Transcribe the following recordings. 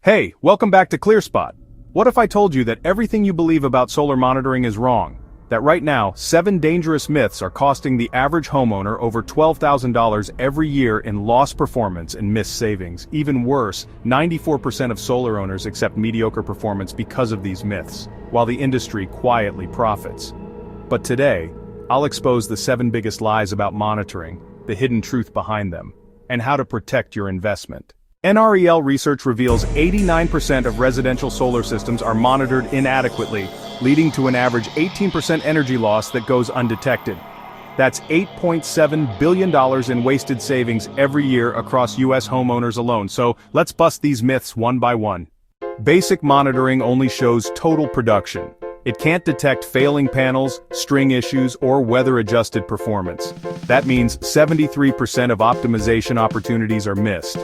Hey, welcome back to ClearSpot. What if I told you that everything you believe about solar monitoring is wrong? That right now, 7 dangerous myths are costing the average homeowner over $12,000 every year in lost performance and missed savings. Even worse, 94% of solar owners accept mediocre performance because of these myths, while the industry quietly profits. But today, I'll expose the 7 biggest lies about monitoring, the hidden truth behind them, and how to protect your investment. NREL research reveals 89% of residential solar systems are monitored inadequately, leading to an average 18% energy loss that goes undetected. That's $8.7 billion in wasted savings every year across U.S. homeowners alone. So let's bust these myths one by one. Basic monitoring only shows total production. It can't detect failing panels, string issues, or weather-adjusted performance. That means 73% of optimization opportunities are missed.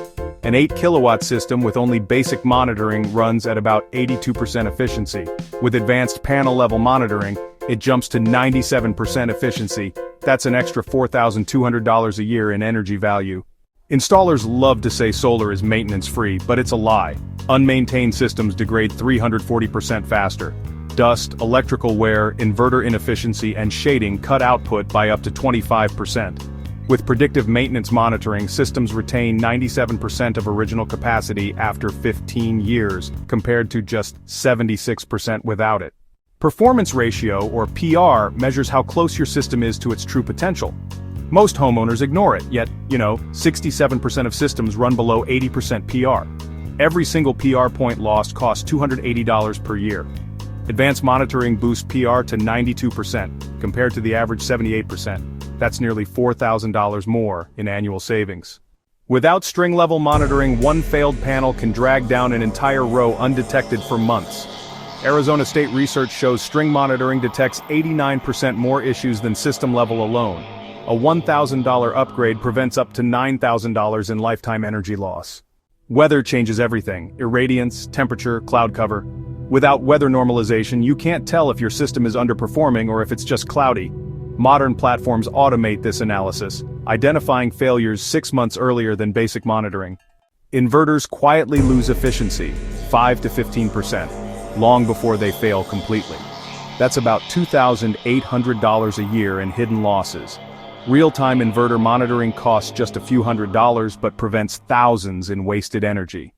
An 8-kilowatt system with only basic monitoring runs at about 82% efficiency. With advanced panel-level monitoring, it jumps to 97% efficiency. That's an extra $4,200 a year in energy value. Installers love to say solar is maintenance-free, but it's a lie. Unmaintained systems degrade 340% faster. Dust, electrical wear, inverter inefficiency, and shading cut output by up to 25%. With predictive maintenance monitoring, systems retain 97% of original capacity after 15 years, compared to just 76% without it. Performance ratio, or PR, measures how close your system is to its true potential. Most homeowners ignore it, yet, 67% of systems run below 80% PR. Every single PR point lost costs $280 per year. Advanced monitoring boosts PR to 92%, compared to the average 78%. That's nearly $4,000 more in annual savings. Without string-level monitoring, one failed panel can drag down an entire row undetected for months. Arizona State research shows string monitoring detects 89% more issues than system-level alone. A $1,000 upgrade prevents up to $9,000 in lifetime energy loss. Weather changes everything: irradiance, temperature, cloud cover. Without weather normalization, you can't tell if your system is underperforming or if it's just cloudy. Modern platforms automate this analysis, identifying failures 6 months earlier than basic monitoring. Inverters quietly lose efficiency, 5 to 15%, long before they fail completely. That's about $2,800 a year in hidden losses. Real-time inverter monitoring costs just a few $100s but prevents thousands in wasted energy.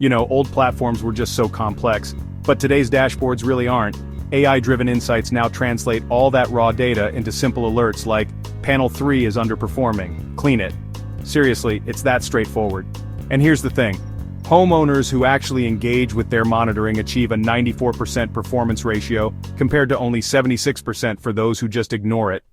Old platforms were just so complex, but today's dashboards really aren't. AI-driven insights now translate all that raw data into simple alerts like, panel 3 is underperforming, clean it. Seriously, it's that straightforward. And here's the thing. Homeowners who actually engage with their monitoring achieve a 94% performance ratio, compared to only 76% for those who just ignore it.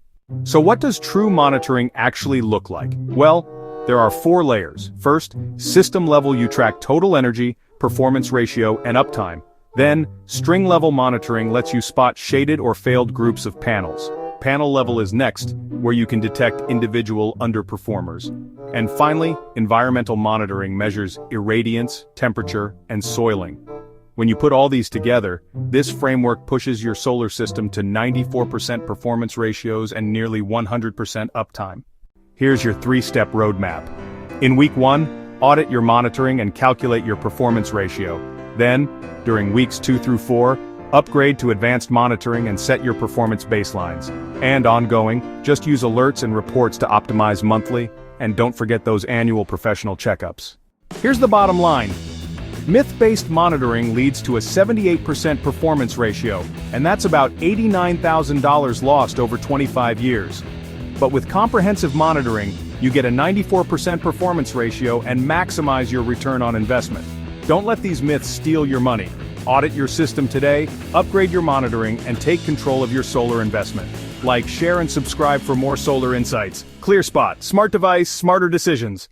So what does true monitoring actually look like? Well, there are 4 layers. First, system level, you track total energy, performance ratio, and uptime. Then, string-level monitoring lets you spot shaded or failed groups of panels. Panel level is next, where you can detect individual underperformers. And finally, environmental monitoring measures irradiance, temperature, and soiling. When you put all these together, this framework pushes your solar system to 94% performance ratios and nearly 100% uptime. Here's your 3-step roadmap. In week 1, audit your monitoring and calculate your performance ratio. Then, during weeks 2 through 4, upgrade to advanced monitoring and set your performance baselines. And ongoing, just use alerts and reports to optimize monthly, and don't forget those annual professional checkups. Here's the bottom line. Myth-based monitoring leads to a 78% performance ratio, and that's about $89,000 lost over 25 years. But with comprehensive monitoring, you get a 94% performance ratio and maximize your return on investment. Don't let these myths steal your money. Audit your system today, upgrade your monitoring, and take control of your solar investment. Like, share, and subscribe for more solar insights. ClearSpot, smart device, smarter decisions.